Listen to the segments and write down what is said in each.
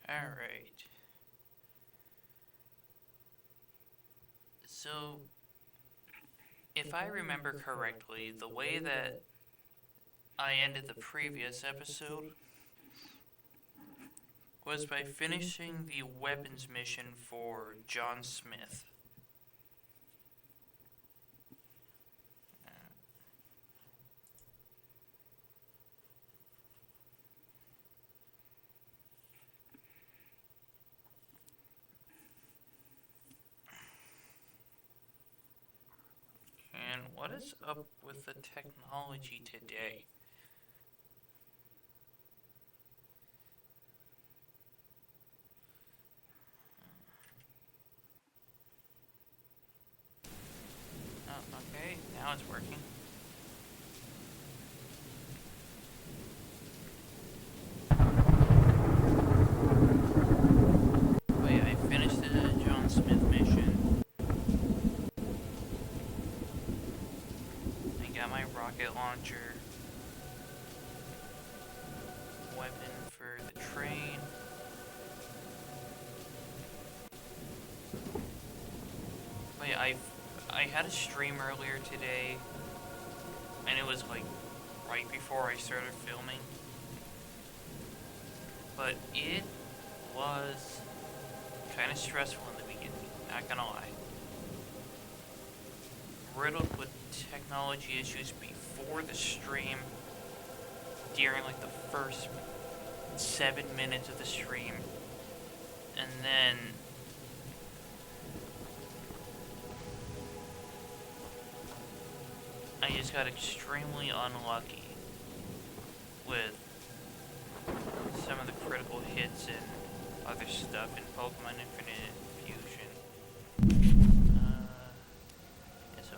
Alright. So, if I remember correctly, the way that I ended the previous episode was by finishing the weapons mission for John Smith. And what is up with the technology today? Oh, okay, now it's working. Wait, I finished the John Smith mission. I got my rocket launcher. Weapon for the train. Wait, I had a stream earlier today, and it was like right before I started filming. But it was kind of stressful in the beginning, not gonna lie. Riddled with technology issues before the stream, during like the first 7 minutes of the stream, and then I just got extremely unlucky with some of the critical hits and other stuff in Pokemon Infinite Fusion. Yeah, so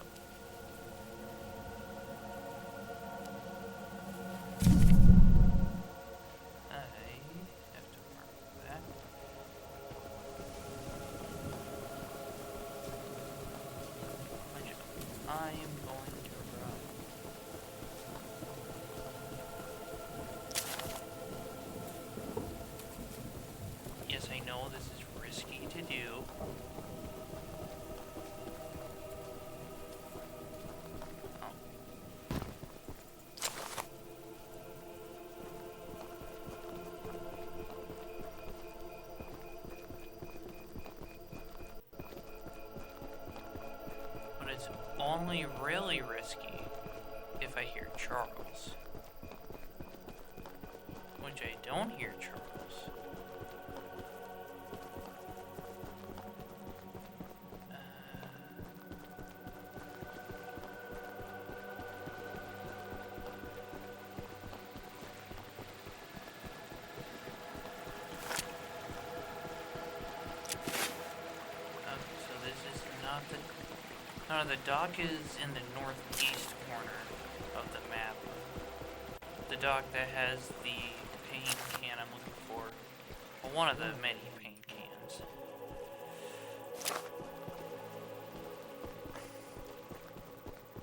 I have to mark that. I am going to run. Yes, I know this is risky to do. Oh. But it's only really risky if I hear Charles. Which I don't hear Charles. So this is not the... No, the dock is in the northeast corner of the map. The dock that has the paint can I'm looking for. Well, one of the many paint cans.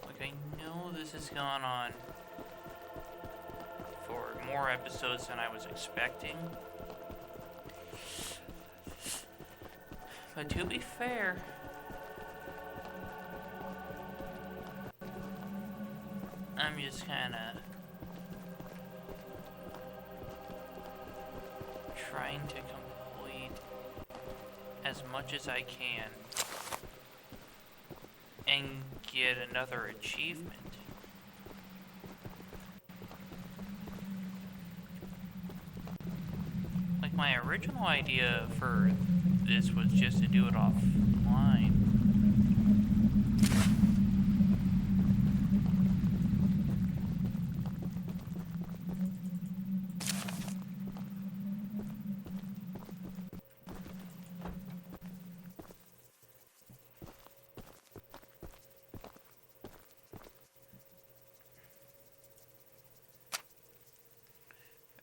Like, I know this has gone on for more episodes than I was expecting. But to be fair, I'm just kinda trying to complete as much as I can and get another achievement. Like, my original idea for this was just to do it offline.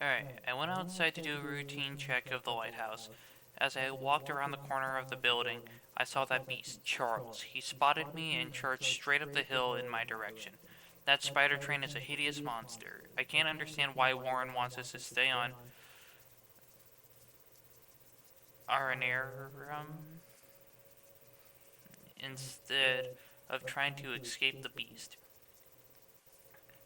Alright, I went outside to do a routine check of the lighthouse. As I walked around the corner of the building, I saw that beast, Charles. He spotted me and charged straight up the hill in my direction. That spider train is a hideous monster. I can't understand why Warren wants us to stay on. Aranarum instead of trying to escape the beast.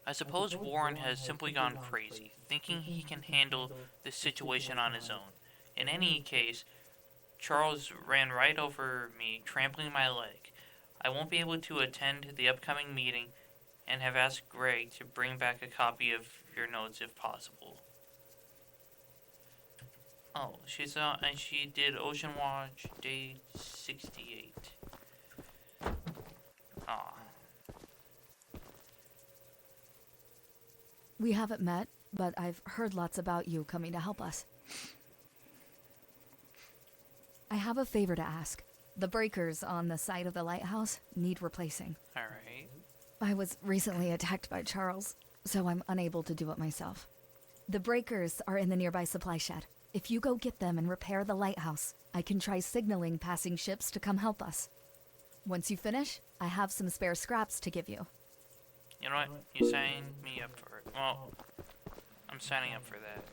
I suppose Warren has simply gone crazy, thinking he can handle this situation on his own. In any case, Charles ran right over me, trampling my leg. I won't be able to attend the upcoming meeting and have asked Greg to bring back a copy of your notes if possible. Oh, and she did Ocean Watch day 68. Aw. We haven't met, but I've heard lots about you coming to help us. I have a favor to ask. The breakers on the side of the lighthouse need replacing. Alright. I was recently attacked by Charles, so I'm unable to do it myself. The breakers are in the nearby supply shed. If you go get them and repair the lighthouse, I can try signaling passing ships to come help us. Once you finish, I have some spare scraps to give you. You know what? You signed me up for it. Well, I'm signing up for that.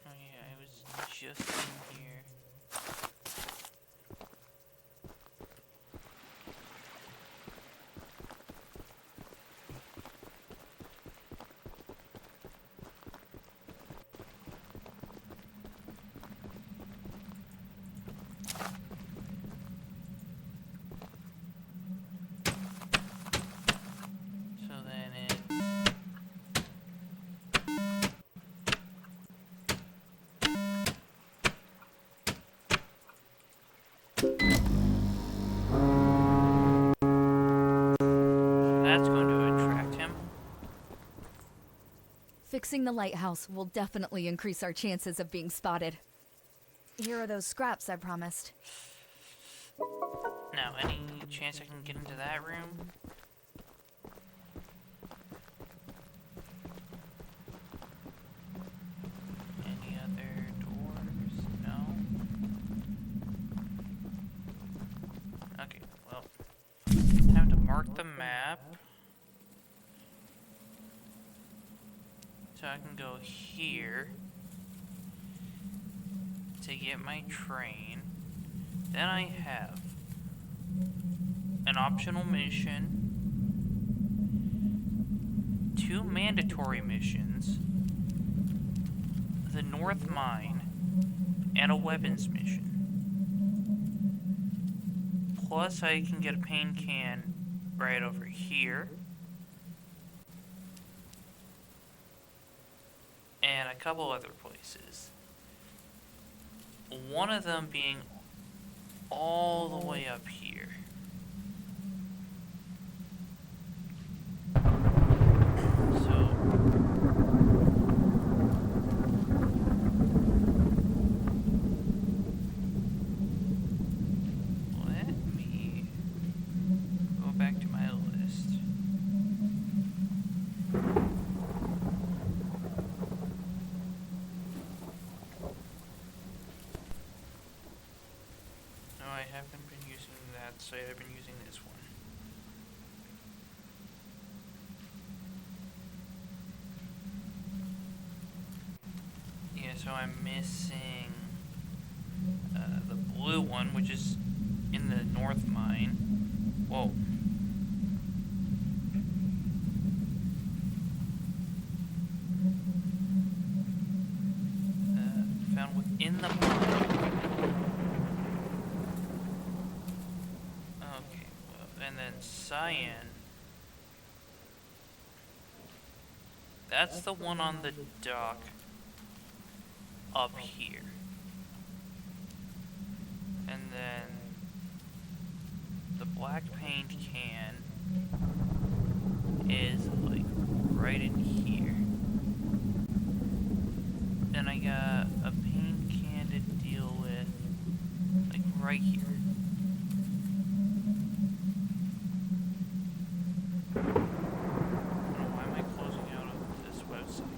Oh yeah, I was just in here. So then it... That's going to attract him. Fixing the lighthouse will definitely increase our chances of being spotted. Here are those scraps I promised. Now, any chance I can get into that room? Any other doors? No? Okay, well, time to mark the map. So I can go here to get my train. Then I have an optional mission, 2 mandatory missions, the North Mine, and a weapons mission. Plus I can get a paint can right over here. And a couple other places. One of them being all the way up here. So let me go back to my list. No, I haven't been using that site, I've been using this one. Yeah, so I'm missing the blue one, which is in the North Mine. Whoa. Found within the mine. Okay, well, and then cyan. That's the one on the dock up here. And then the black paint can is like right in here. Then I got a paint can to deal with like right here. I don't know why am I closing out of this website.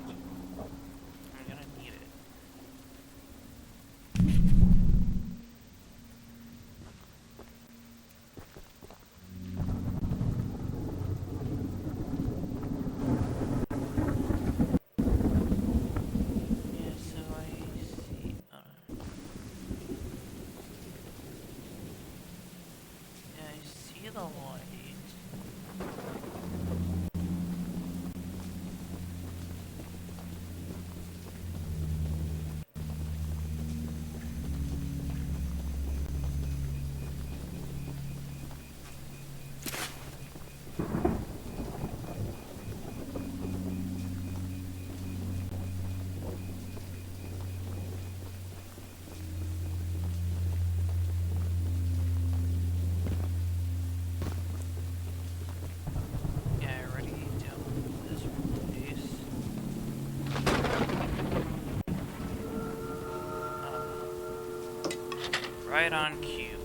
right on cue.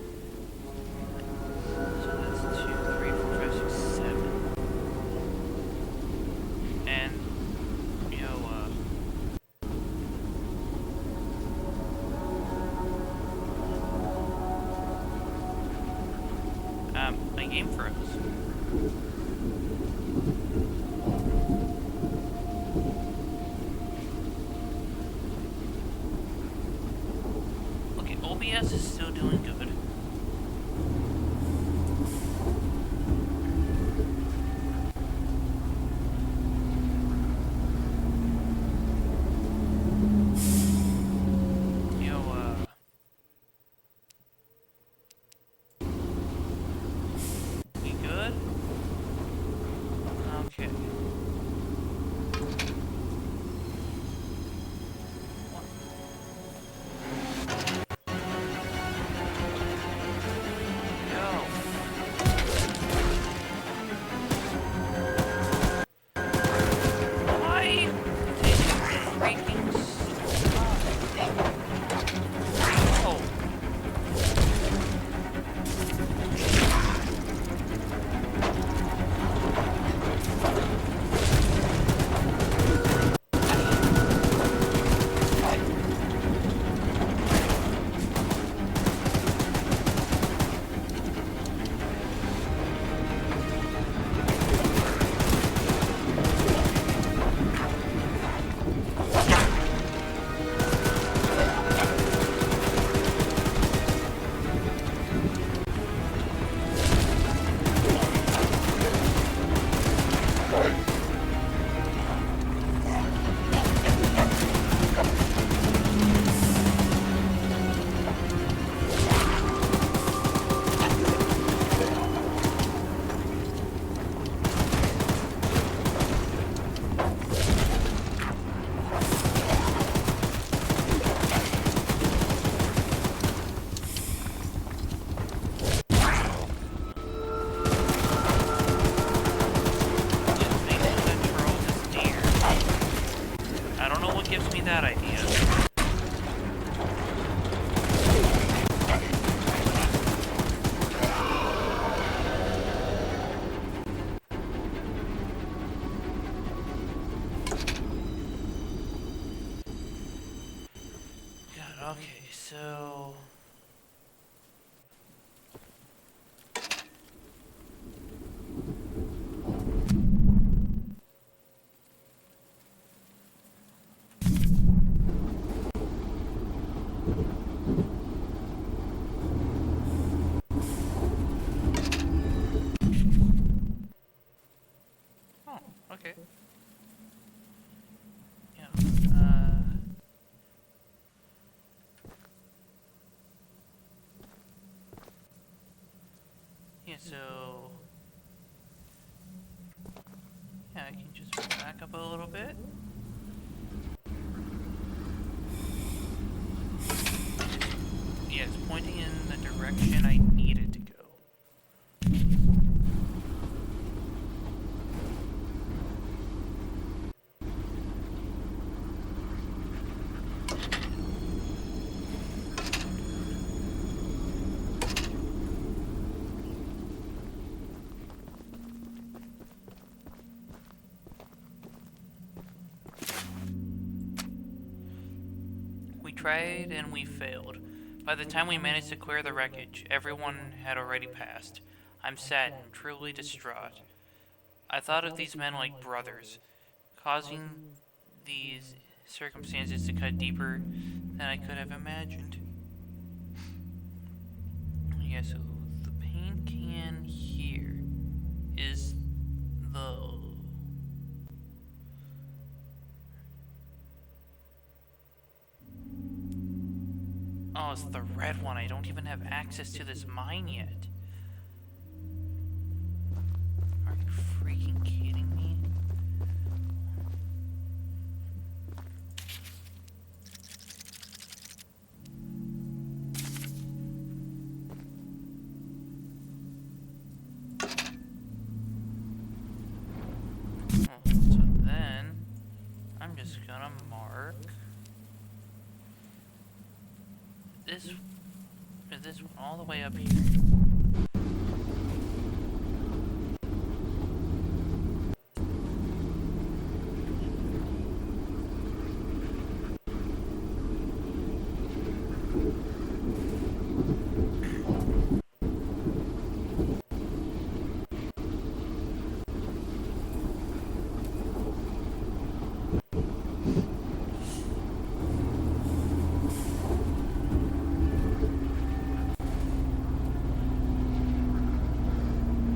So that's 2, 3, 4, 5, 6, 7. And, my game froze. Okay, OBS is still doing good. We good? Okay. Why? Freaking oh. I don't know what gives me that idea. God, okay, so... Oh, okay. Yeah, yeah, so... Yeah, I can just back up a little bit. Yeah, it's pointing in the direction I need it to go. We tried and we failed. By the time we managed to clear the wreckage, everyone had already passed. I'm sad and truly distraught. I thought of these men like brothers, causing these circumstances to cut deeper than I could have imagined. Yeah, so the paint can here is the... Oh, it's the red one. I don't even have access to this mine yet. Are you freaking kidding me? Oh, so then, I'm just gonna mark this Is this one all the way up here?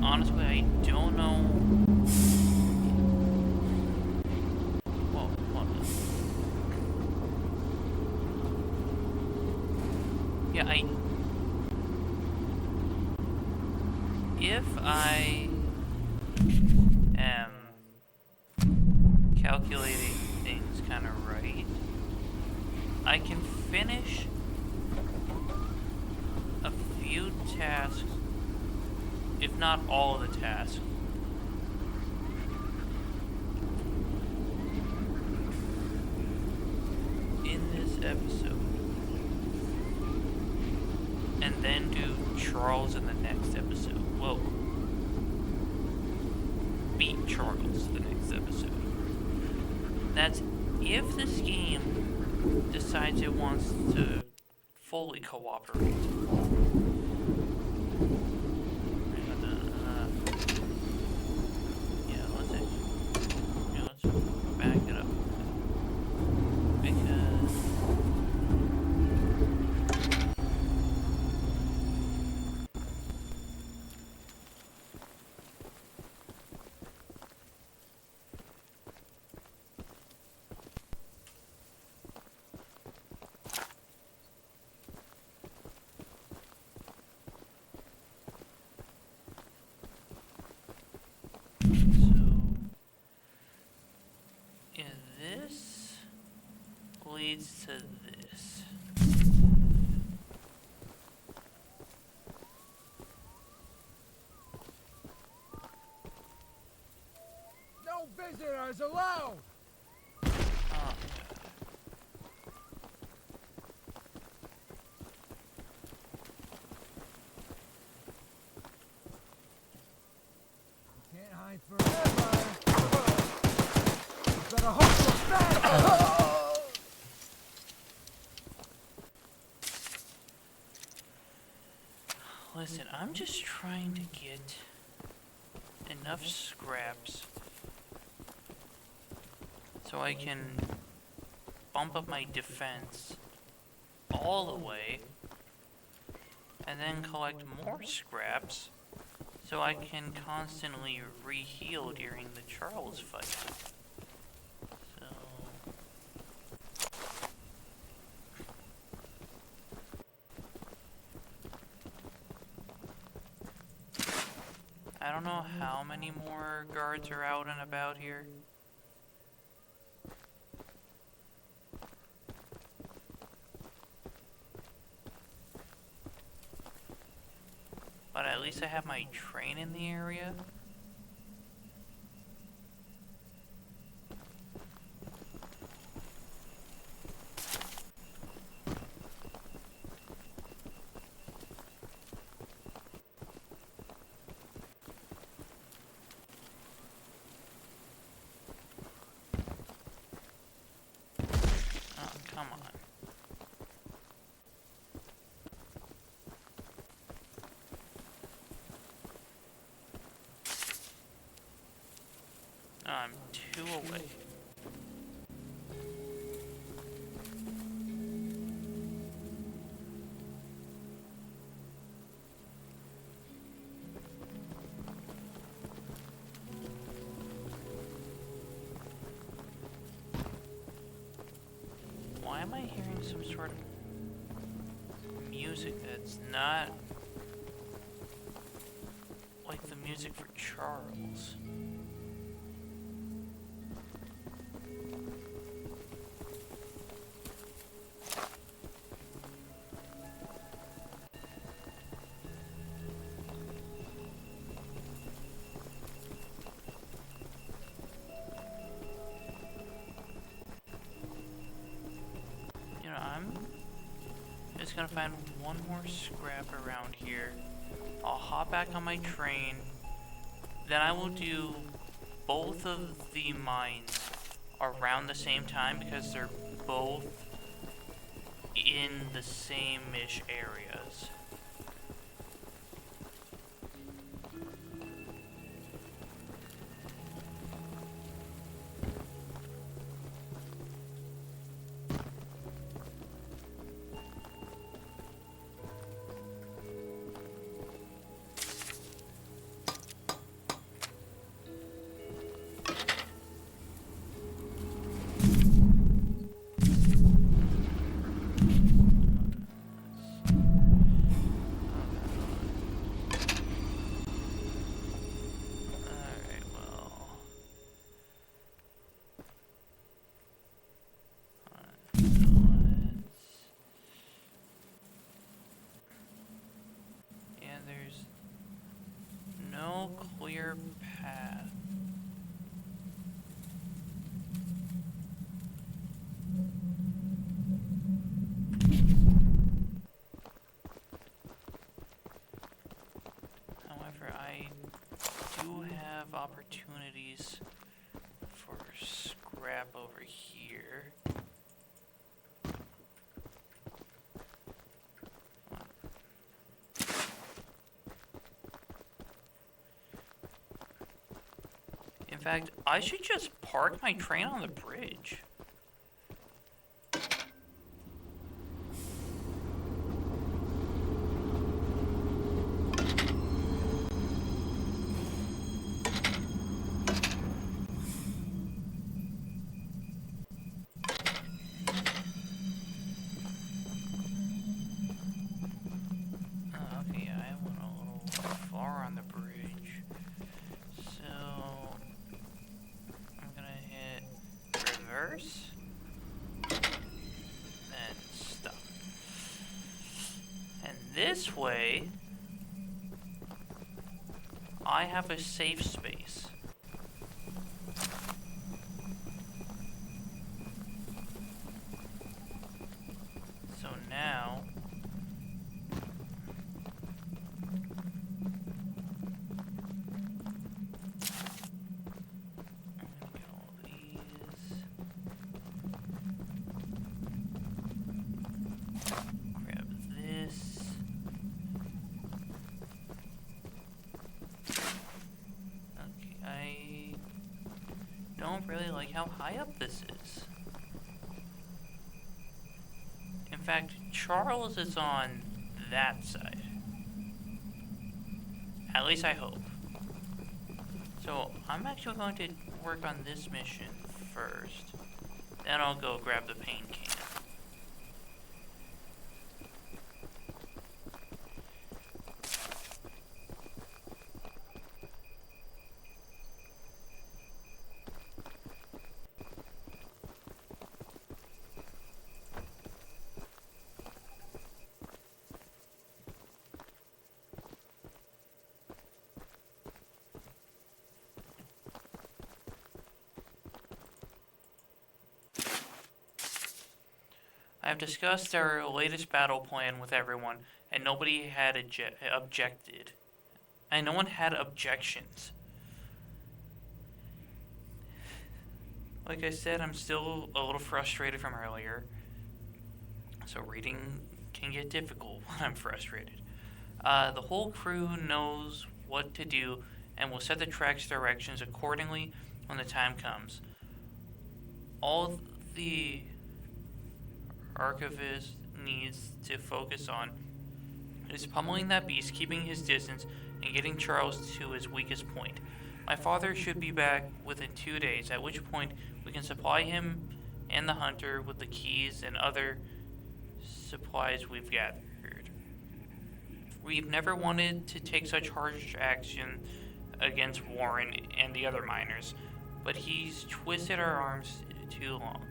Honestly, I don't know. Whoa, hold on. Yeah, if I am calculating things kind of right, I can finish a few tasks, if not all of the tasks, in this episode, and then do Charles in the next episode. Well, beat Charles the next episode. That's if this game decides it wants to fully cooperate. Let's back it up. Because this leads to this. No visitors allowed! Oh, Can't hide forever. You better hope for bad. listen, I'm just trying to get enough scraps so I can bump up my defense all the way and then collect more scraps so I can constantly re-heal during the Charles fight. So I don't know how many more guards are out and about here. But at least I have my train in the area. Oh, come on. I'm 2 away. Why am I hearing some sort of music that's not like the music for Charles? gonna find one more scrap around here. I'll hop back on my train. Then I will do both of the mines around the same time because they're both in the same-ish areas. There's no clear path. However, I do have opportunities for scrap over here. In fact, I should just park my train on the bridge. Okay, yeah, I went a little far on the bridge. So I'm gonna hit reverse and stop. And this way, I have a safe space. So now, don't really like how high up this is. In fact, Charles is on that side. At least I hope. So I'm actually going to work on this mission first. Then I'll go grab the paint can. I have discussed our latest battle plan with everyone, and nobody had objected. And no one had objections. Like I said, I'm still a little frustrated from earlier. So reading can get difficult when I'm frustrated. The whole crew knows what to do and will set the track's directions accordingly when the time comes. All the archivist needs to focus on is pummeling that beast, keeping his distance, and getting Charles to his weakest point. My father should be back within 2 days, at which point we can supply him and the hunter with the keys and other supplies we've gathered. We've never wanted to take such harsh action against Warren and the other miners, but he's twisted our arms too long.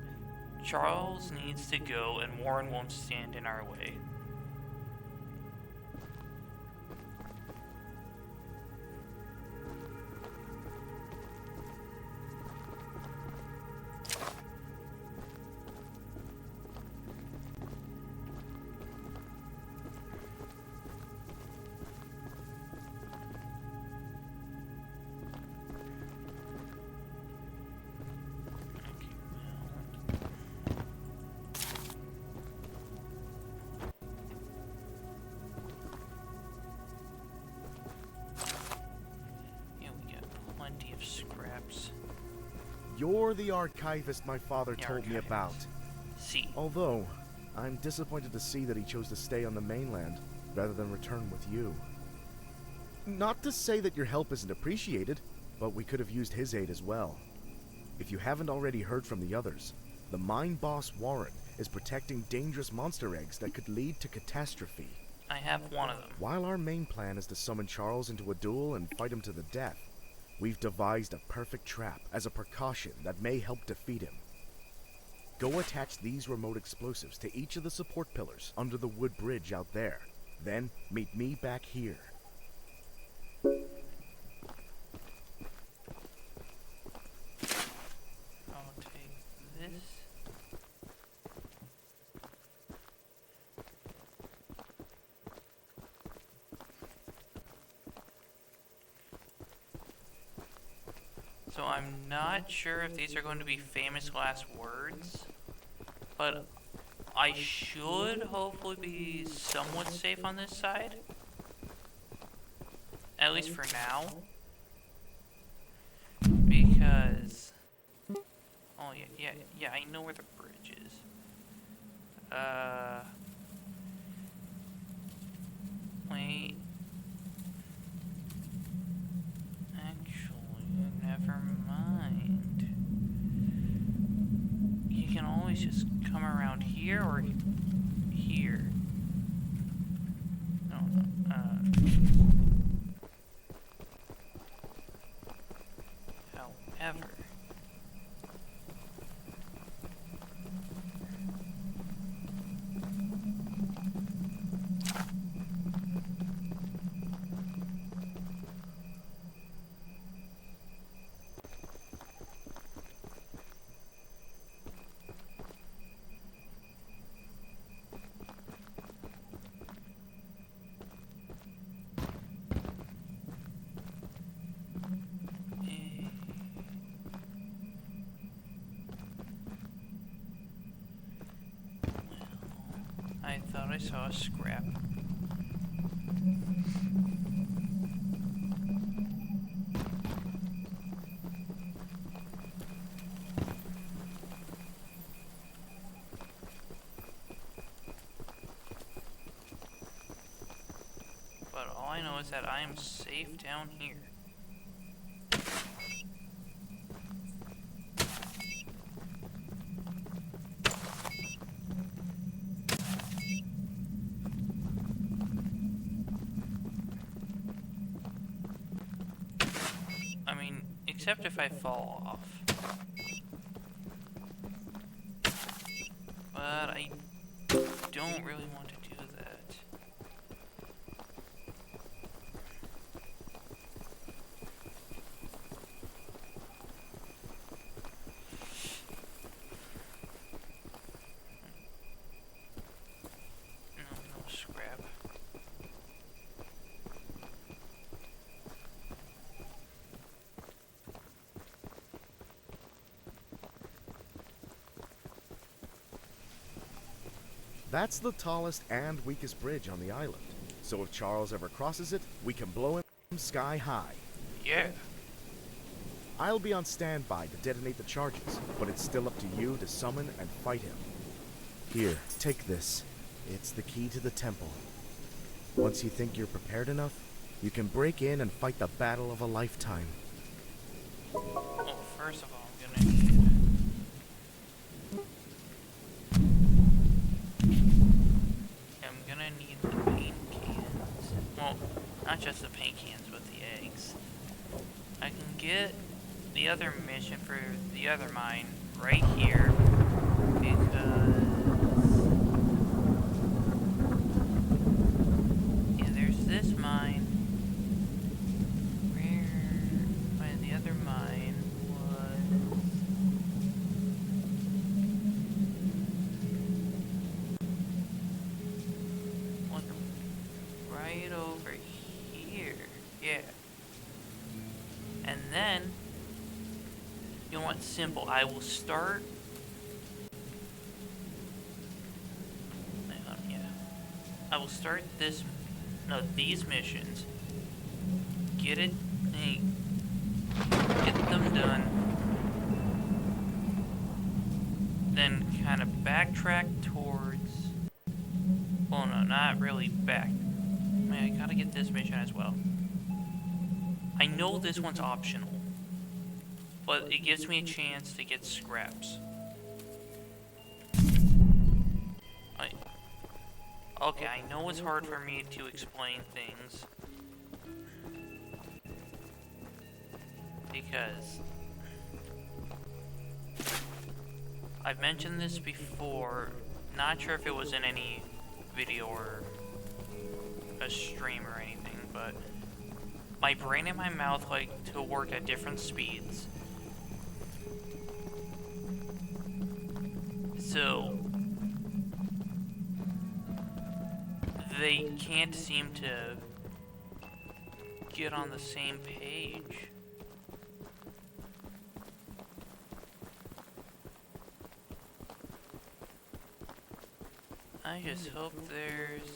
Charles needs to go, and Warren won't stand in our way. You're the archivist my father The told me about. archivist. See. Although, I'm disappointed to see that he chose to stay on the mainland rather than return with you. Not to say that your help isn't appreciated, but we could have used his aid as well. If you haven't already heard from the others, the mine boss Warren is protecting dangerous monster eggs that could lead to catastrophe. I have one of them. While our main plan is to summon Charles into a duel and fight him to the death, we've devised a perfect trap as a precaution that may help defeat him. Go attach these remote explosives to each of the support pillars under the wood bridge out there. Then meet me back here. I'll take this. So I'm not sure if these are going to be famous last words, but I should hopefully be somewhat safe on this side. At least for now. Because... Oh, yeah, I know where the bridge is. Wait. Actually, never mind. You can always just come around here or here. No. However, I thought I saw a scrap. But all I know is that I am safe down here. I mean, except if I fall off. But I don't really want to do that. No scrap. That's the tallest and weakest bridge on the island. So if Charles ever crosses it, we can blow him sky high. Yeah. I'll be on standby to detonate the charges, but it's still up to you to summon and fight him. Here, take this. It's the key to the temple. Once you think you're prepared enough, you can break in and fight the battle of a lifetime. Well, first of all, I'm gonna need... I'm gonna need the paint cans. Well, not just the paint cans, but the eggs. I can get the other mission for the other mine right here, because... yeah, there's this mine. The other mine was... like right over here. Yeah. And then, you know what? Simple. I will start... hang on, yeah. I will start this... no, these missions. Get it... hey, get them done. then kind of backtrack towards... Well, no, not really back. Man, I gotta get this mission as well. I know this one's optional, but it gives me a chance to get scraps. Okay, I know it's hard for me to explain things, because I've mentioned this before, not sure if it was in any video or a stream or anything, but my brain and my mouth like to work at different speeds. So they can't seem to get on the same page. I just hope there's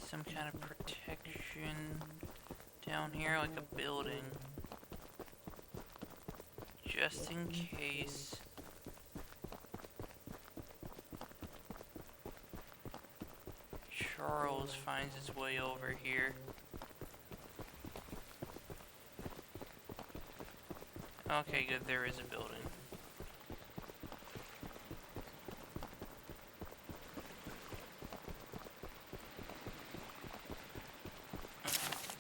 some kind of protection down here, like a building, just in case. Charles finds his way over here. Okay, good, there is a building.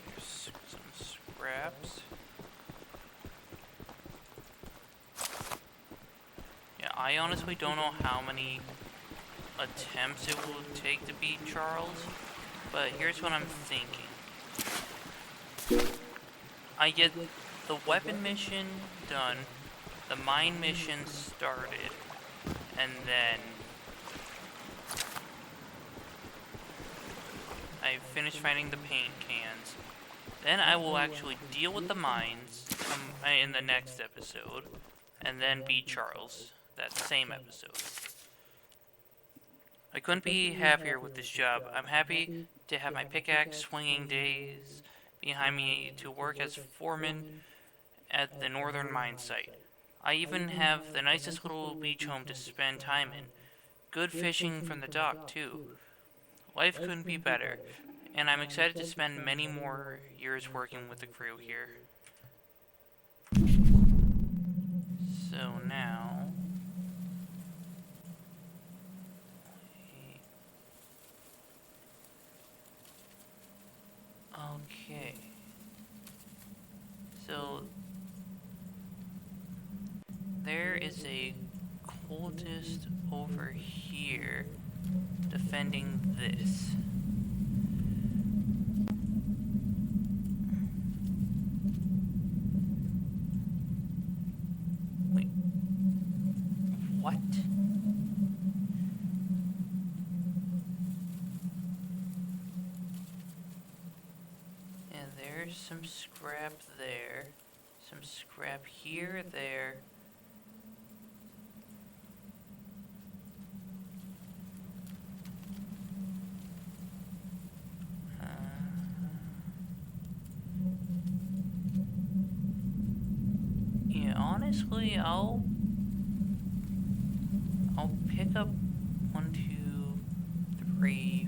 There's some scraps. Yeah, I honestly don't know how many attempts it will take to beat Charles, but here's what I'm thinking. I get the weapon mission done, the mine mission started, and then I finish finding the paint cans. Then I will actually deal with the mines in the next episode, and then beat Charles that same episode. I couldn't be happier with this job. I'm happy to have my pickaxe swinging days behind me to work as foreman at the northern mine site. I even have the nicest little beach home to spend time in. Good fishing from the dock, too. Life couldn't be better, and I'm excited to spend many more years working with the crew here. So now... Okay. So there is a cultist over here defending this. Wait. What? There's some scrap there, some scrap here, there. Yeah, honestly, I'll pick up 1, 2, 3.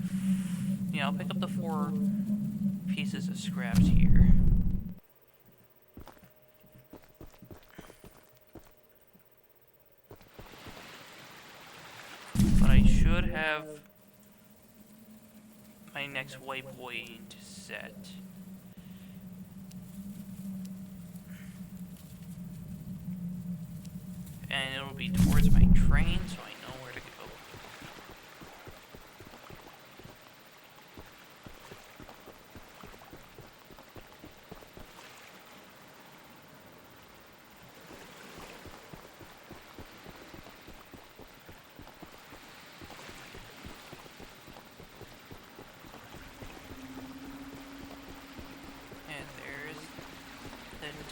Yeah, I'll pick up the 4 pieces of scraps here. But I should have my next waypoint set. And it'll be towards my train, so I know where to go.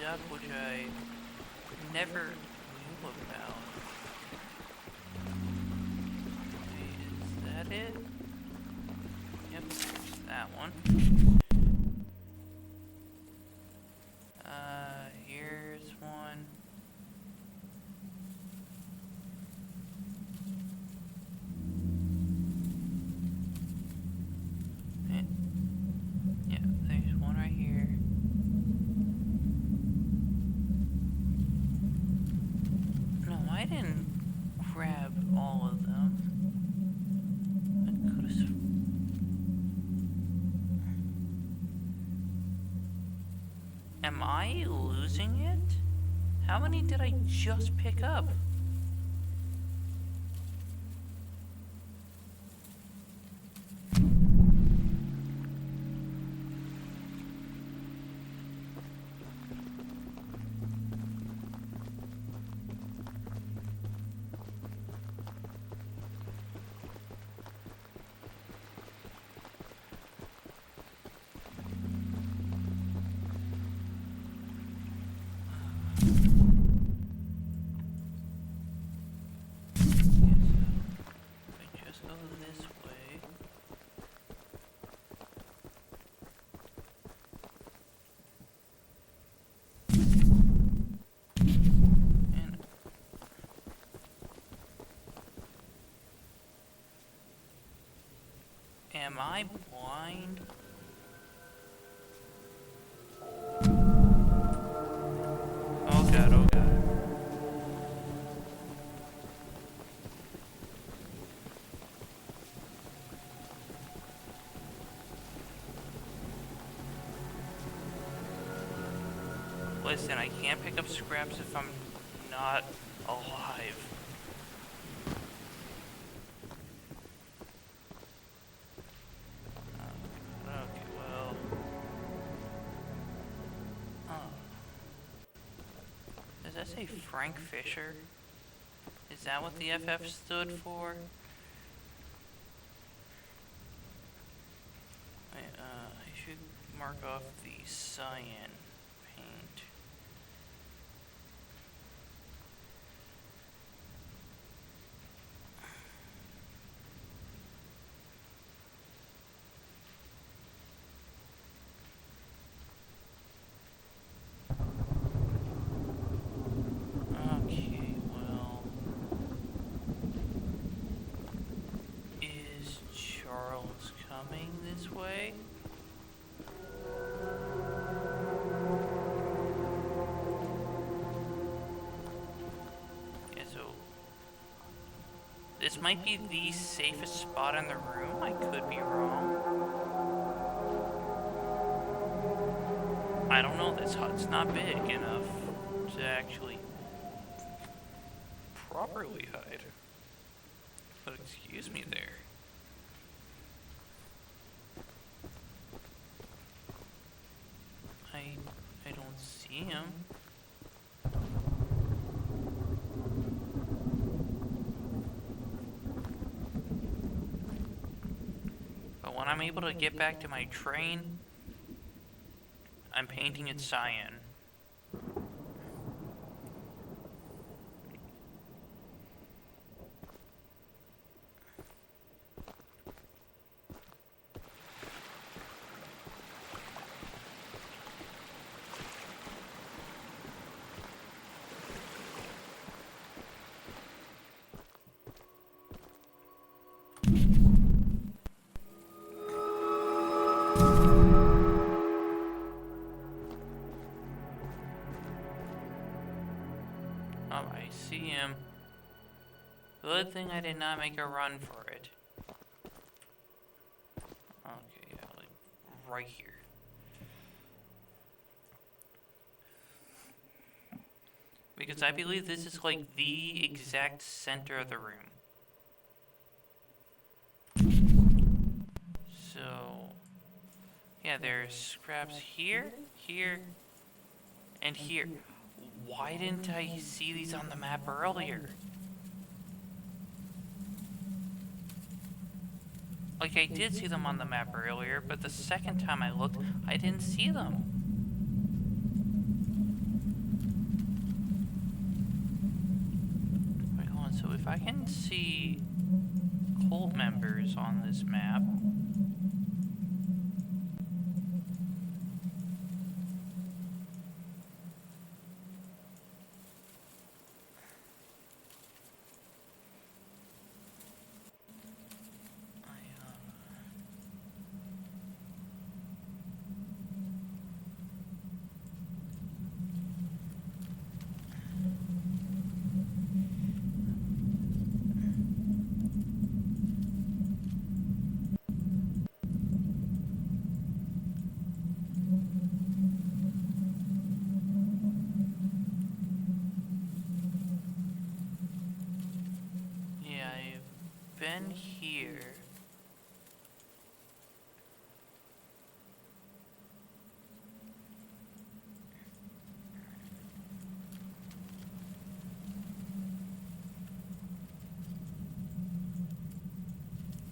Duck, which I never knew about. Wait, is that it? Yep, there's that one. Here's one. I didn't grab all of them. I could have. Am I losing it? How many did I just pick up? I just go this way. And am I blind? Oh god, oh god. Listen, I can't pick up scraps if I'm not alive. Okay, well. Oh. Does that say Frank Fisher? Is that what the FF stood for? I should mark off the cyan paint. Okay, well. Is Charles coming this way? Yeah, so this might be the safest spot in the room. I could be wrong. I don't know, this hut's not big enough to actually properly hide. But excuse me there. I don't see him. But when I'm able to get back to my train, I'm painting it cyan. Oh, I see him. Good thing I did not make a run for it. Okay, yeah, like right here. Because I believe this is like the exact center of the room. So, yeah, there's scraps here, here, and here. Why didn't I see these on the map earlier? Like, I did see them on the map earlier, but the second time I looked, I didn't see them. Wait, hold on, so if I can see cult members on this map... then here.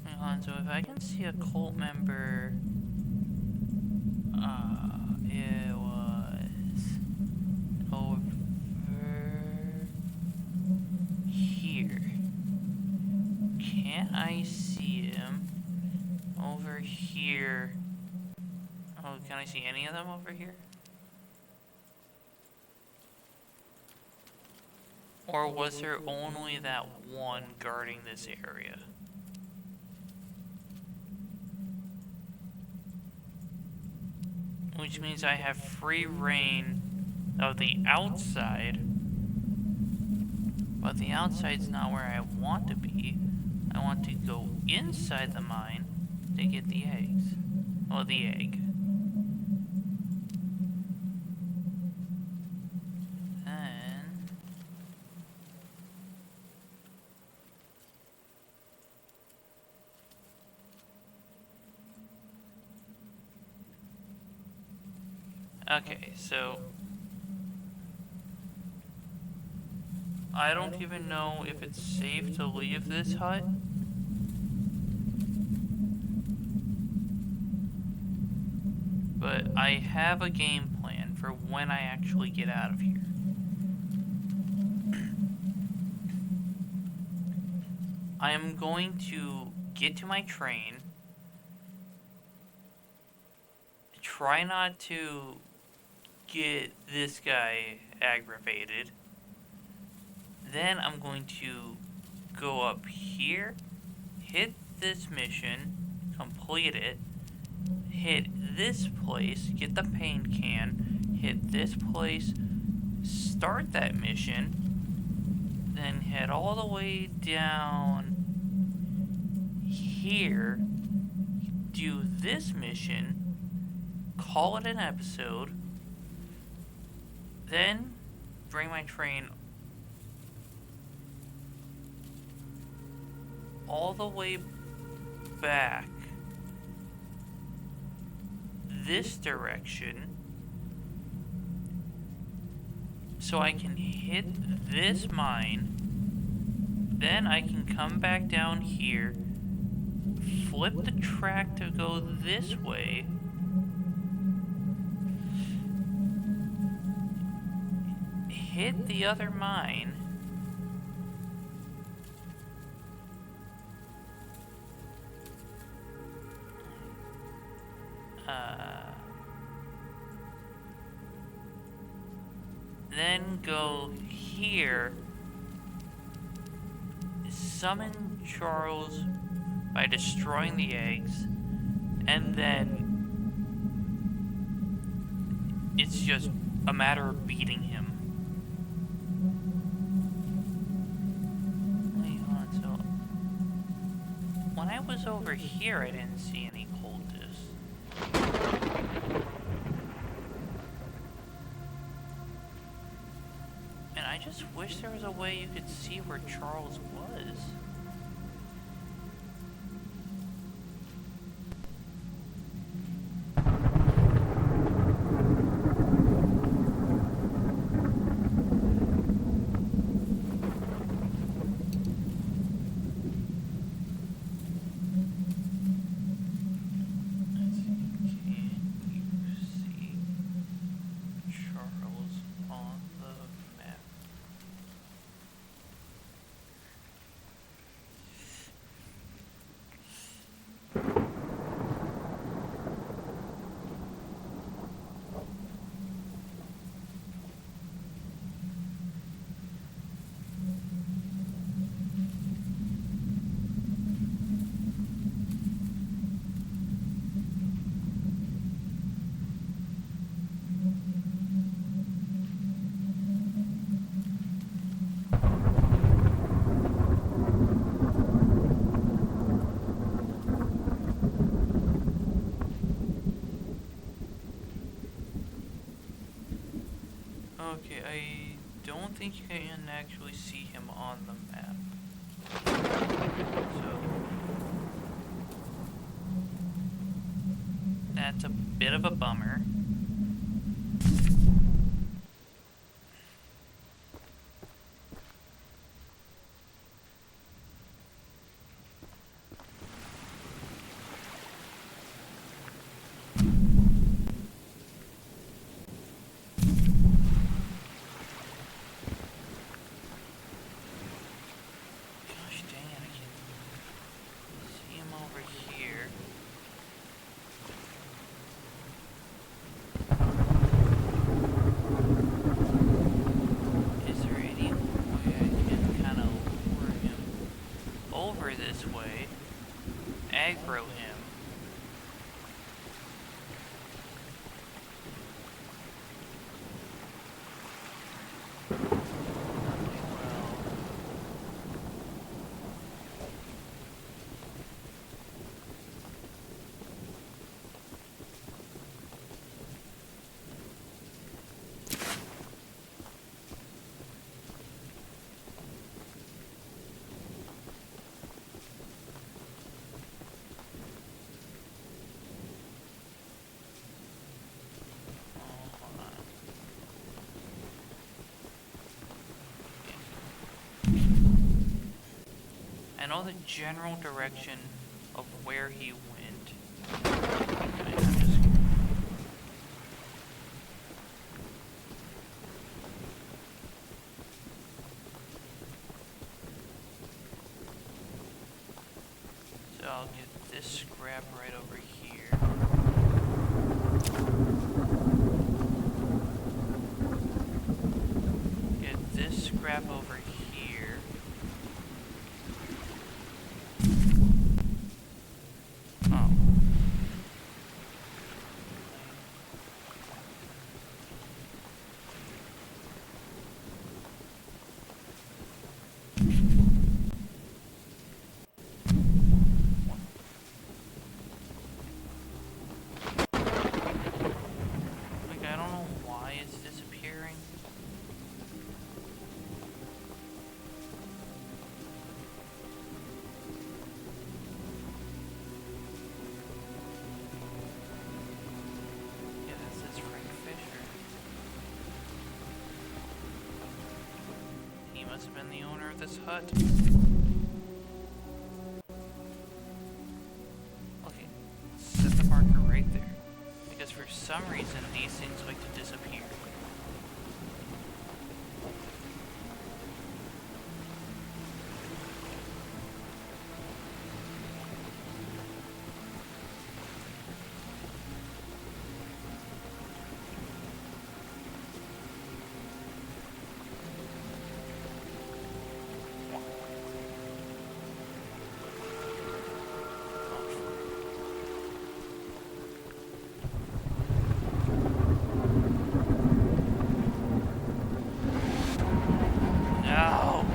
Hang on, so if I can see a cult member, it was over here. Can't I see him over here? Oh, can I see any of them over here? Or was there only that one guarding this area? Which means I have free reign of the outside. But the outside's not where I want to be. I want to go inside the mine to get the eggs. Well, the egg. Then... Okay, so... I don't even know if it's safe to leave this hut. But I have a game plan for when I actually get out of here. I am going to get to my train. Try not to get this guy aggravated. Then I'm going to go up here, hit this mission, complete it, hit this place, get the paint can, hit this place, start that mission, then head all the way down here, do this mission, call it an episode, then bring my train all the way back this direction so I can hit this mine, then I can come back down here, flip the track to go this way, hit the other mine, then go here, summon Charles by destroying the eggs, and then it's just a matter of beating him. Wait, hold on, so when I was over here I didn't see any cultists. And I just wish there was a way you could see where Charles was. Let's see, can you see Charles on the map? Okay, I don't think you can actually see him on the map. So That's a bit of a bummer. Gosh dang it, I can see him over here. Is there any way I can kind of lure him over this way? Aggro him. I know the general direction of where he went. Okay, I'm just... So I'll get this scrap right over here. Get this scrap over here. Oh. Like, I don't know why it's disappearing. Yeah, that says Frank Fisher. He must have been the owner of this hut. Okay, set the marker right there. Because for some reason, these things like to disappear. No!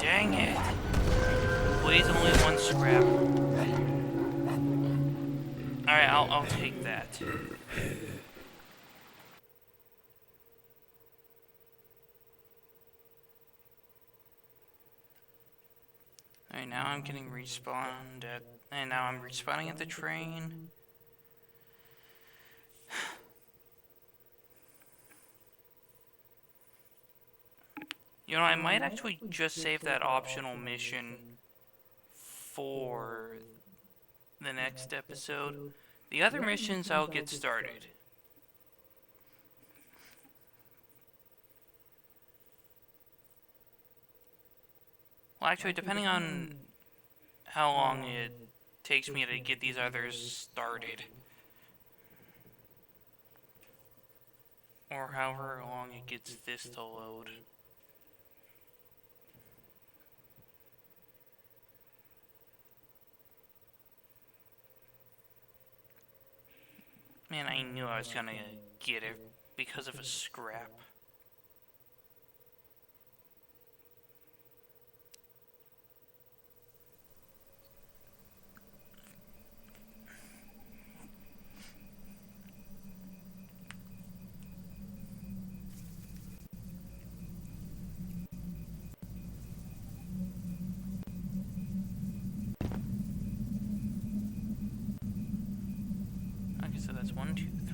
Dang it! Please, only one scrap. Alright, I'll take that. Alright, now I'm getting respawned at... And now I'm respawning at the train. You know, I might actually just save that optional mission for the next episode. The other missions I'll get started. Well, actually, depending on how long it takes me to get these others started. Or however long it gets this to load. Man, I knew I was gonna get it because of a scrap.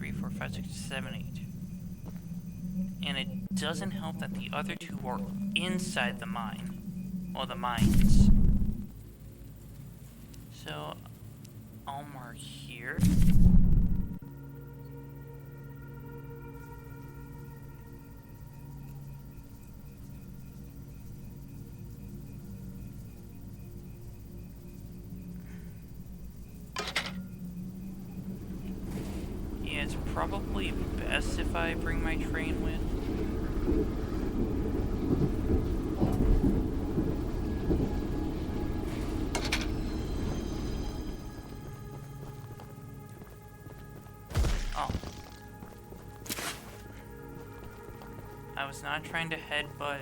3, 4, 5, 6, 7, 8. And it doesn't help that the other two are inside the mine. Well, the mines. So, I'll mark here. Yeah, it's probably best if I bring my train with. Oh. I was not trying to headbutt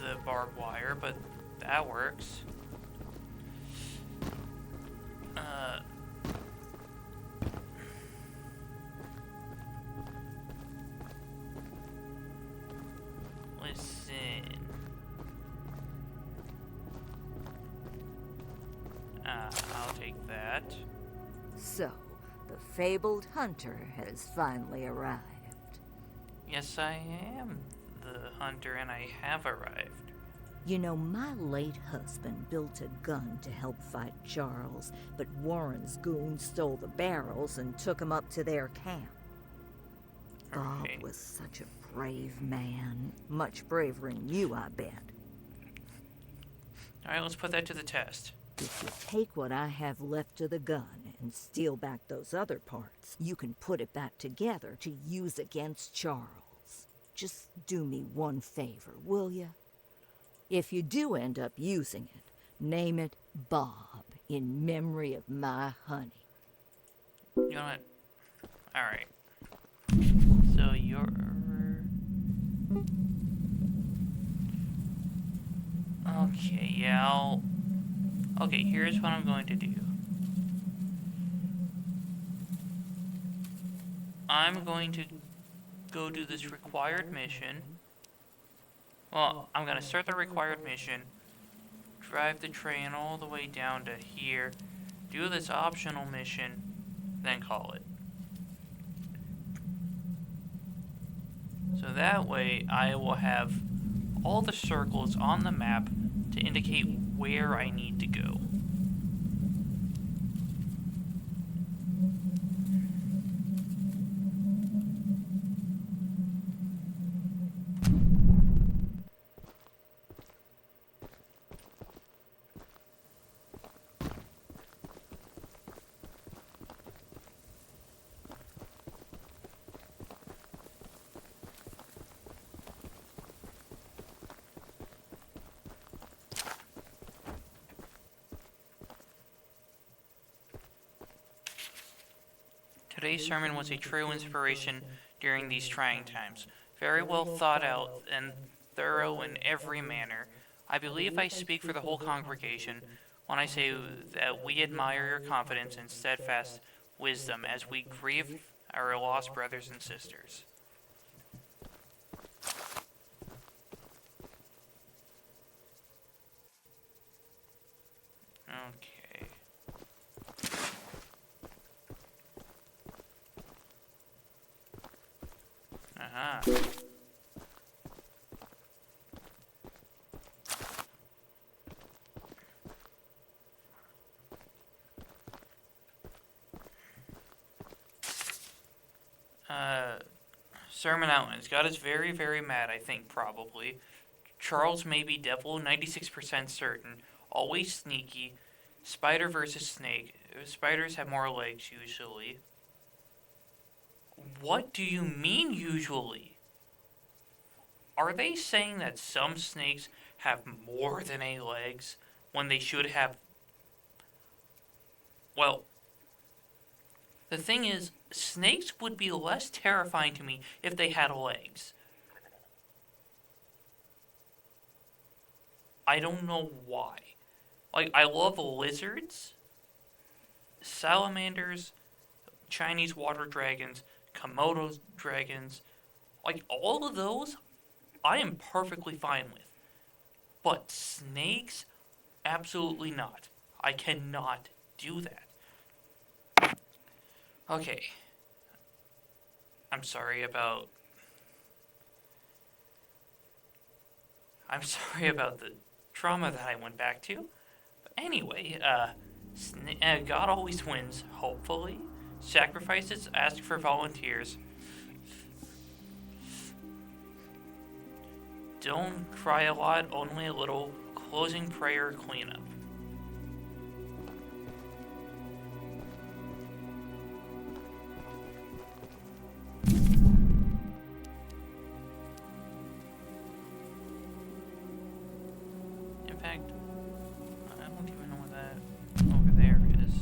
the barbed wire, but that works. Listen. I'll take that. So, the fabled hunter has finally arrived. Yes, I am the hunter, and I have arrived. You know, my late husband built a gun to help fight Charles, but Warren's goons stole the barrels and took them up to their camp. Bob Okay. was such a brave man. Much braver than you, I bet. Alright, let's put that to the test. If you take what I have left of the gun and steal back those other parts, you can put it back together to use against Charles. Just do me one favor, will you? If you do end up using it, name it Bob in memory of my honey. You know what? Alright. So you're... Okay, yeah, I'll... Okay, here's what I'm going to do. I'm going to go do this required mission. Well, I'm going to start the required mission, drive the train all the way down to here, do this optional mission, then call it. So that way, I will have all the circles on the map to indicate where I need to go. Today's sermon was a true inspiration during these trying times. Very well thought out and thorough in every manner. I believe I speak for the whole congregation when I say that we admire your confidence and steadfast wisdom as we grieve our lost brothers and sisters. Okay. Aha. Sermon outlines. God is very, very mad, I think, probably. Charles may be devil, 96% certain. Always sneaky. Spider versus snake. Spiders have more legs, usually. What do you mean, usually? Are they saying that some snakes have more than 8 legs when they should have... Well, the thing is, snakes would be less terrifying to me if they had legs. I don't know why. Like, I love lizards, salamanders, Chinese water dragons, Komodo dragons. Like, all of those, I am perfectly fine with. But snakes? Absolutely not. I cannot do that. Okay. I'm sorry about... I'm sorry about the trauma that I went back to. But anyway, God always wins, hopefully. Sacrifices, ask for volunteers. Don't cry a lot, only a little. Closing prayer cleanup. In fact, I don't even know what that over there is.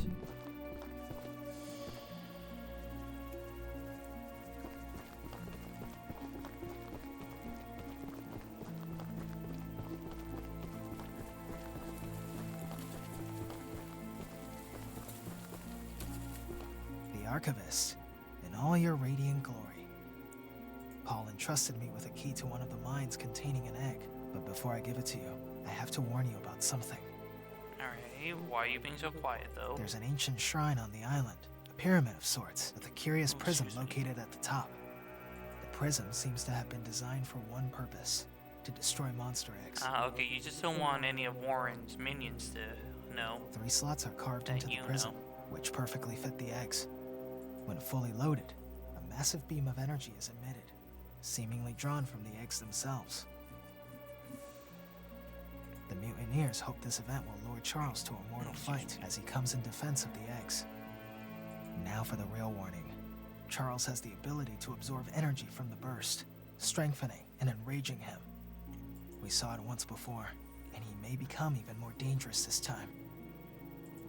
The Archivist, in all your radiant glory. Paul entrusted me with a key to one of the mines containing an egg, but before I give it to you, I have to warn you about something. Alright, why are you being so quiet though? There's an ancient shrine on the island, a pyramid of sorts, with a curious prism located at the top. The prism seems to have been designed for one purpose, to destroy monster eggs. Okay, you just don't want any of Warren's minions to know. 3 slots are carved That into the you prism, know. which perfectly fit the eggs. When fully loaded, a massive beam of energy is emitted, seemingly drawn from the eggs themselves. The mutineers hope this event will lure Charles to a mortal fight as he comes in defense of the eggs. Now for the real warning. Charles has the ability to absorb energy from the burst, strengthening and enraging him. We saw it once before, and he may become even more dangerous this time.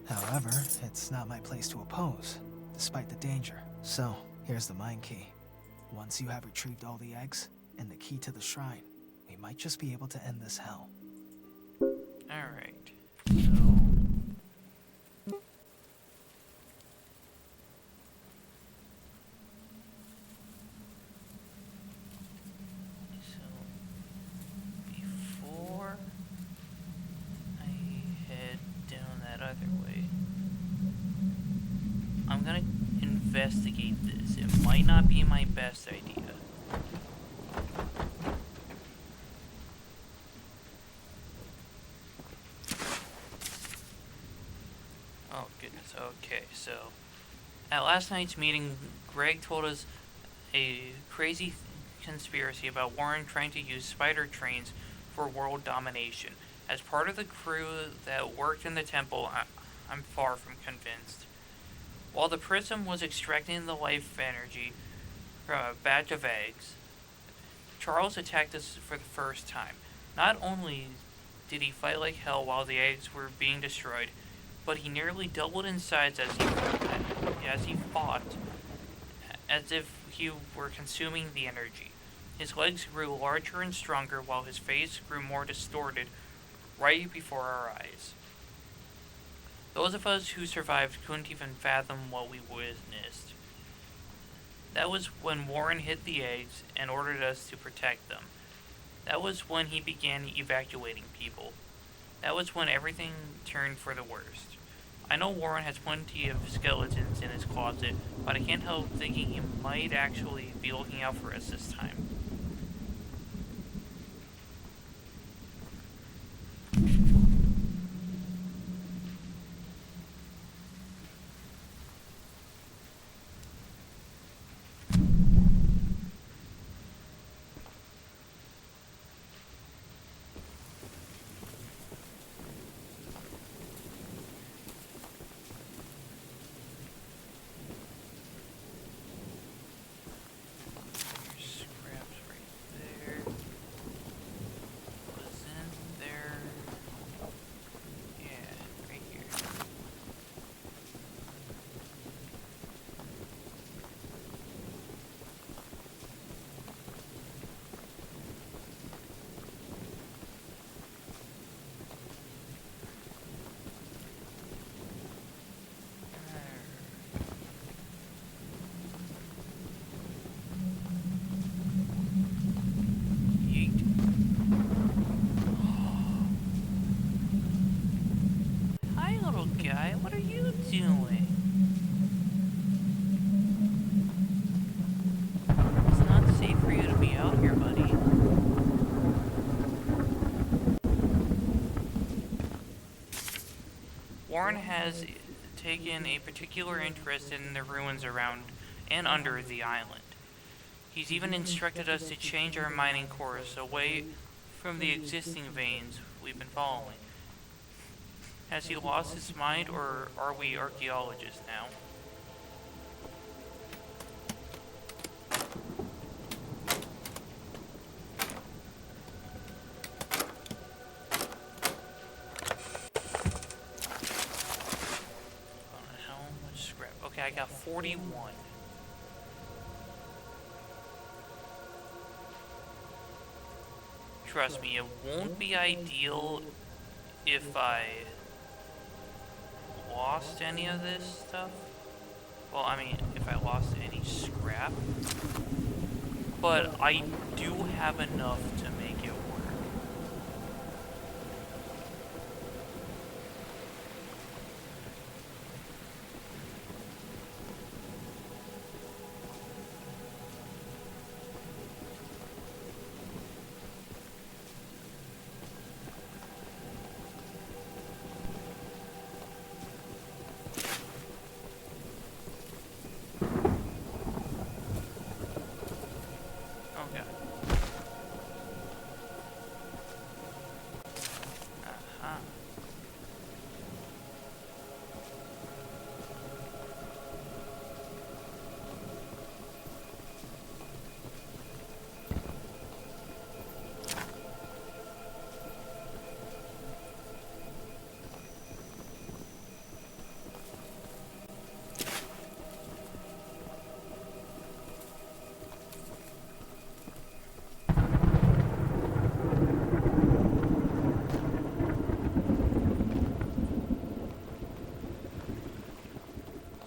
However, it's not my place to oppose, despite the danger. So, here's the mine key. Once you have retrieved all the eggs and the key to the shrine, we might just be able to end this hell. Alright, so before I head down that other way, I'm gonna investigate this. It might not be my best idea. Oh goodness, okay, so at last night's meeting, Greg told us a crazy conspiracy about Warren trying to use spider trains for world domination. As part of the crew that worked in the temple, I'm far from convinced. While the prism was extracting the life energy from a batch of eggs, Charles attacked us for the first time. Not only did he fight like hell while the eggs were being destroyed, but he nearly doubled in size as he fought, as if he were consuming the energy. His legs grew larger and stronger while his face grew more distorted right before our eyes. Those of us who survived couldn't even fathom what we witnessed. That was when Warren hid the eggs and ordered us to protect them. That was when he began evacuating people. That was when everything turned for the worst. I know Warren has plenty of skeletons in his closet, but I can't help thinking he might actually be looking out for us this time. Scrap Warren has taken a particular interest in the ruins around and under the island. He's even instructed us to change our mining course away from the existing veins we've been following. Has he lost his mind, or are we archaeologists now? How much scrap? Okay, I got 41. Trust me, it won't be ideal if I lost any of this stuff. Well, I mean, if I lost any scrap. But I do have enough to make it work. Okay. Uh-huh.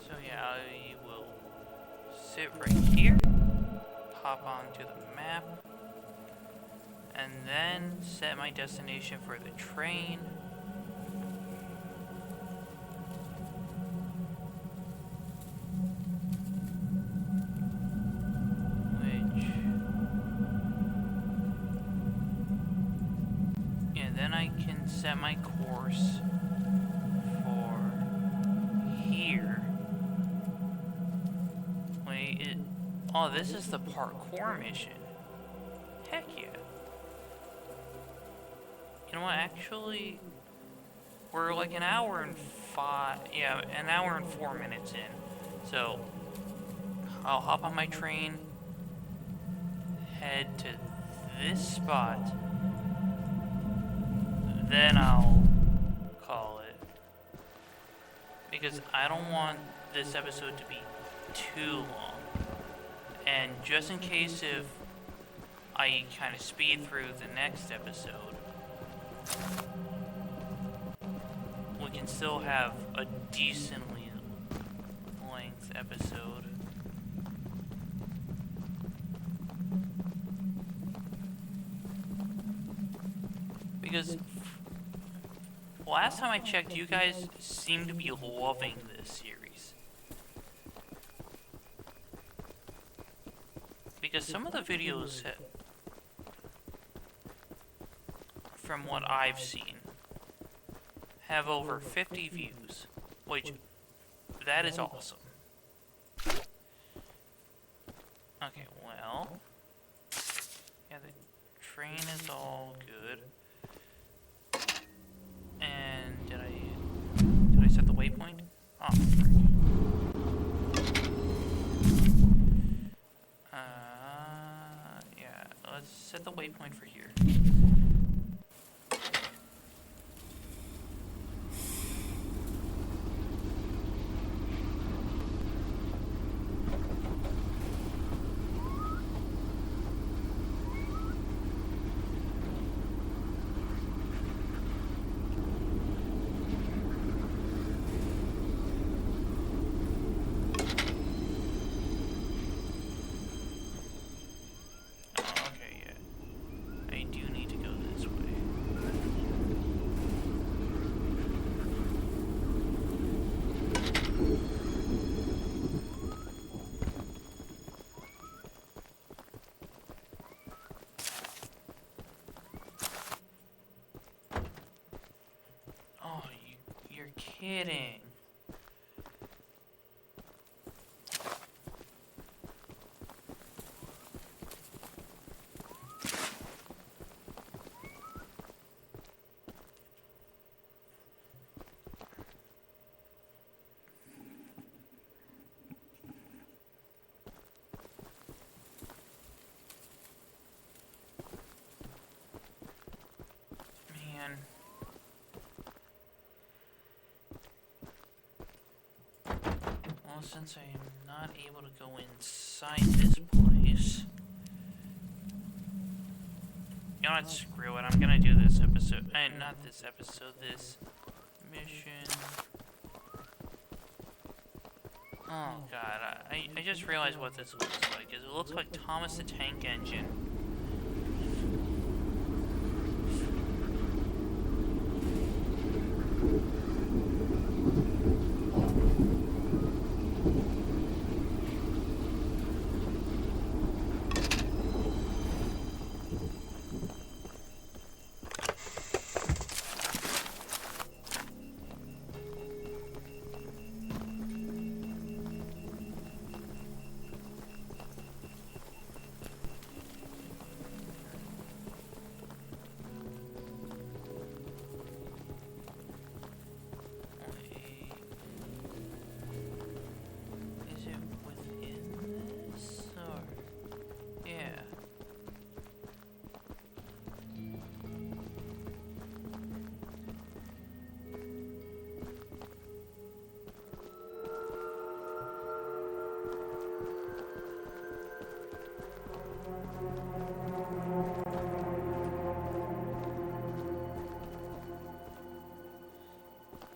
So yeah, I will sit right here, pop onto the map, and then set my destination for the train. And then I can set my course for here. Wait, oh, this is the parkour mission. Heck yeah. You know what, actually, we're like an hour and 4 minutes in. So, I'll hop on my train, head to this spot, then I'll call it. Because I don't want this episode to be too long. And just in case if I kind of speed through the next episode, we can still have a decently length episode. Because last time I checked, you guys seem to be loving this series. Because some of the videos, from what I've seen, have over 50 views, which, that is awesome. Okay, well, yeah, the train is all good. And did I set the waypoint? Oh, frick. Yeah, let's set the waypoint for here. Okay, yeah. I do need to go kidding. Man. Well, since I am not able to go inside this place, you know what? Screw it. I'm gonna do this episode. Not this episode. This mission. Oh god, I just realized what this looks like. It looks like Thomas the Tank Engine. Is it within this? Or yeah.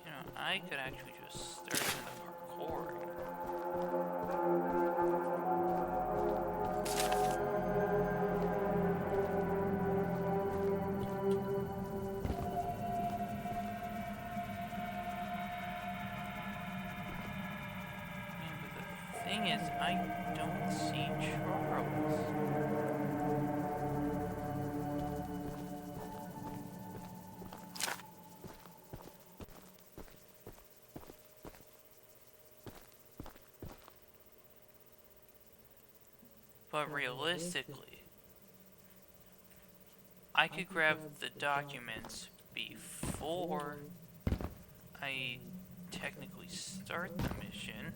You know, I could actually just start in the parkour. Yeah, but the thing is, I don't see Charles. But realistically, I could grab the documents before I technically start the mission.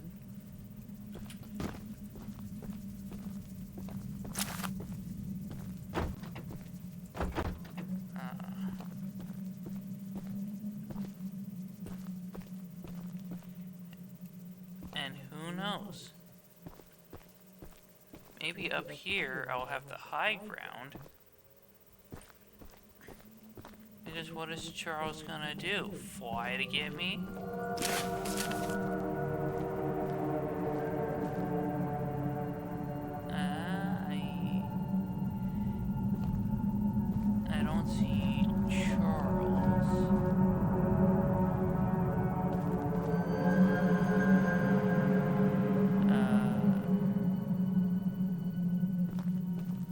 And who knows? Maybe up here I'll have the high ground. Because what is Charles gonna do? Fly to get me? I don't see Charles.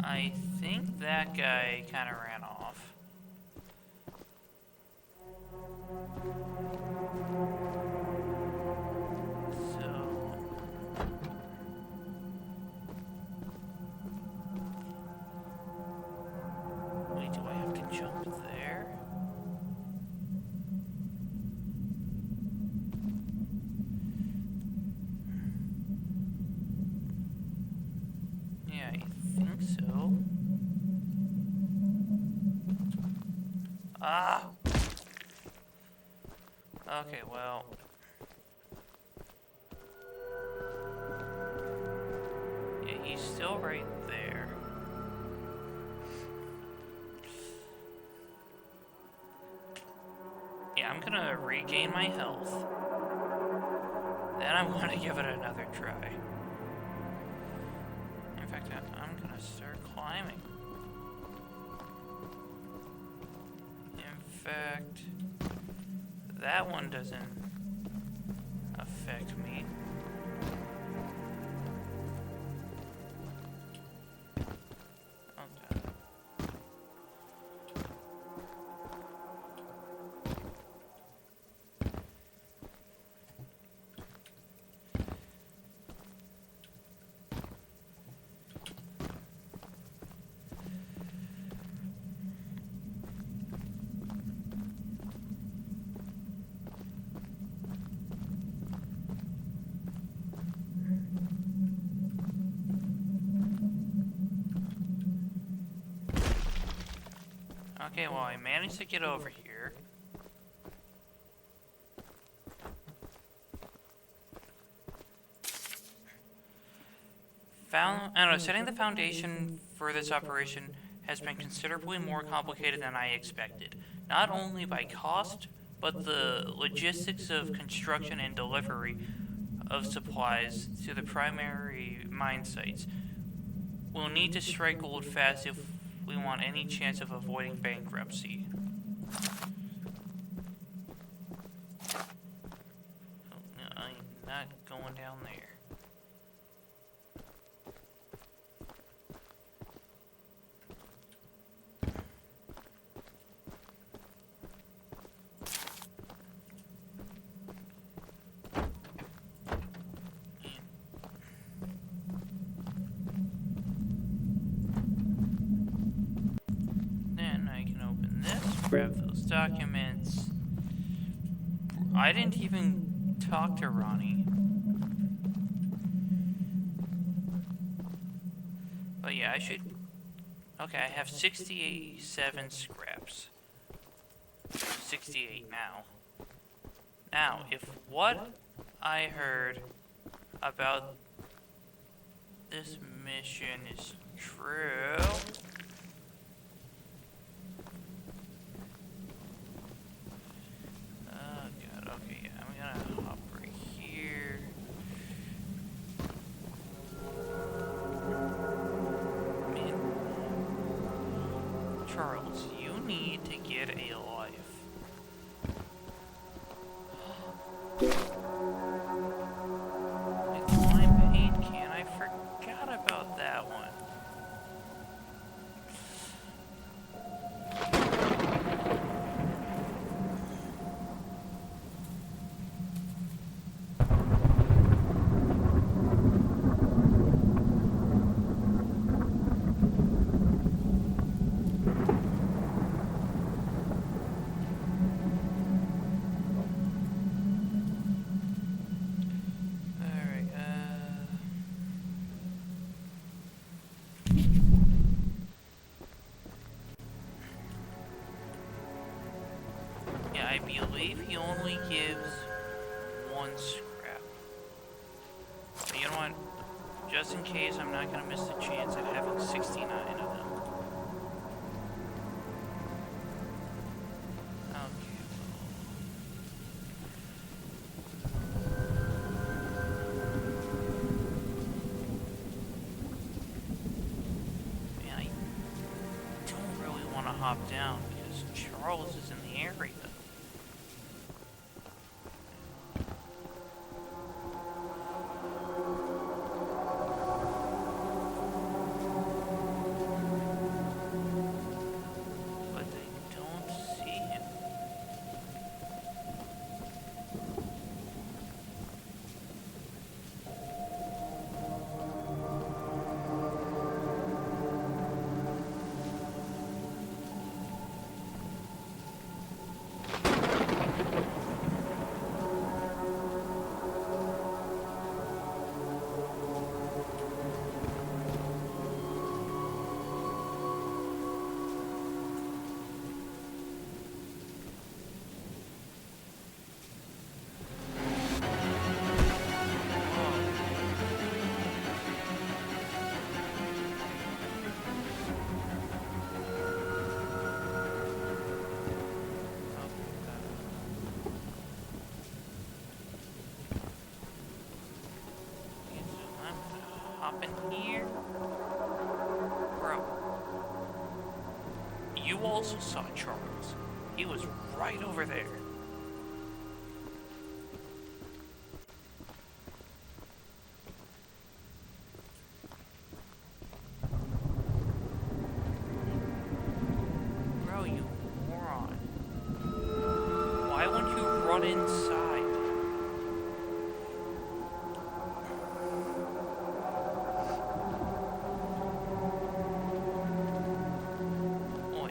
I think that guy kind of ran off. So wait, do I have to jump there? Yeah, I think so. Ah! Okay, well. Yeah, he's still right there. Yeah, I'm gonna regain my health. Then I'm gonna give it another try. In fact, I'm gonna start climbing. In fact, that one doesn't affect me. Okay. Okay, well, I managed to get over here. I don't know, setting the foundation for this operation has been considerably more complicated than I expected. Not only by cost, but the logistics of construction and delivery of supplies to the primary mine sites. We'll need to strike gold fast if we want any chance of avoiding bankruptcy. Oh, no, I'm not going down there. Then I can open this, grab those documents. I didn't even talk to Ronnie. But yeah, I should... Okay, I have 67 scraps. 68 now. Now, if what I heard about this mission is true... Oh god, okay, yeah, I'm gonna hop right here. Man, Charles, you need to get a life. My climb paint can, I forgot about that one. Alright, yeah, I believe he only gives one scrap. But you know what? Just in case, I'm not gonna miss the chance at having 69 of them. Okay. Man, I don't really want to hop down because Charles is in the area. But I don't see him. Hop in here. Bro. You also saw Charles. He was right over there. Bro, you moron. Why wouldn't you run inside? Oi.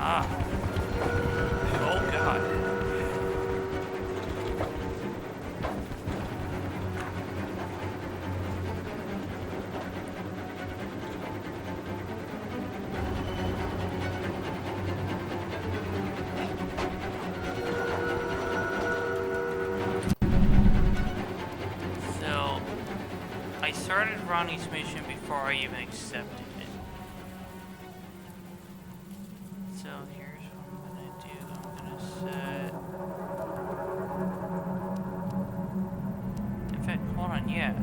Ah. Oh god. Ronnie's mission before I even accepted it. So here's what I'm gonna do. I'm gonna set. In fact, hold on, yeah.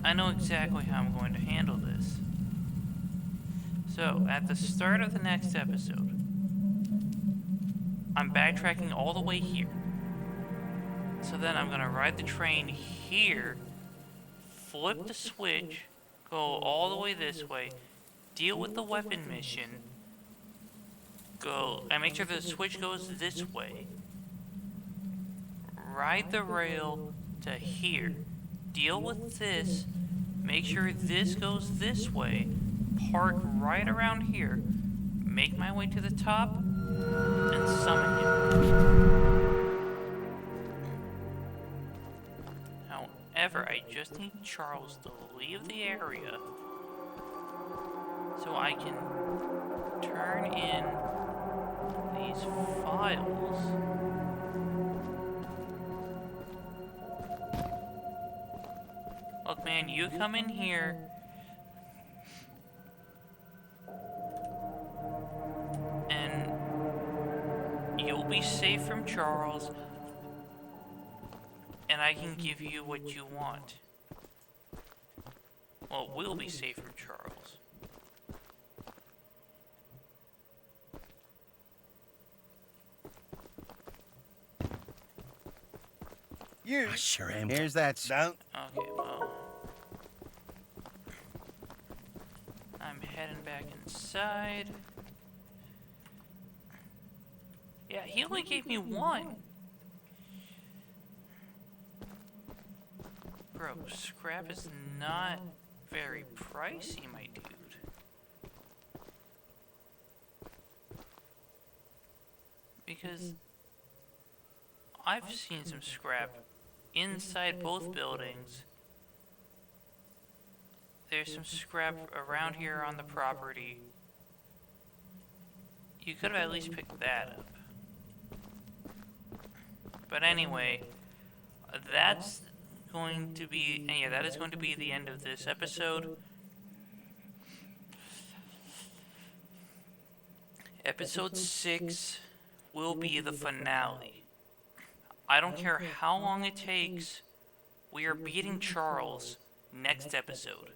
I know exactly how I'm going to handle this. So, at the start of the next episode, I'm backtracking all the way here. So then I'm gonna ride the train here, flip the switch, go all the way this way, deal with the weapon mission, go and make sure the switch goes this way, ride the rail to here, deal with this, make sure this goes this way, park right around here, make my way to the top, and summon him. However, I just need Charles to leave the area so I can turn in these files. Look, man, you come in here. And you'll be safe from Charles. And I can give you what you want. Well, we'll be safe from Charles. You sure am. Here's that stone. Okay, well. I'm heading back inside. Yeah, he only gave me one. Bro, scrap is not very pricey, my dude. Because I've seen some scrap inside both buildings. There's some scrap around here on the property. You could have at least picked that up. But anyway, that's going to be, yeah, that is going to be the end of this episode. Episode 6 will be the finale. I don't care how long it takes, we are beating Charles next episode.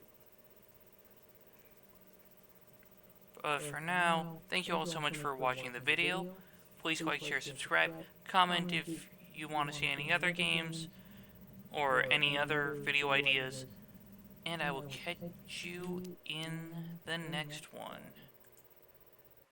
But for now, thank you all so much for watching the video. Please like, share, subscribe, comment if you want to see any other games or any other video ideas, and I will catch you in the next one.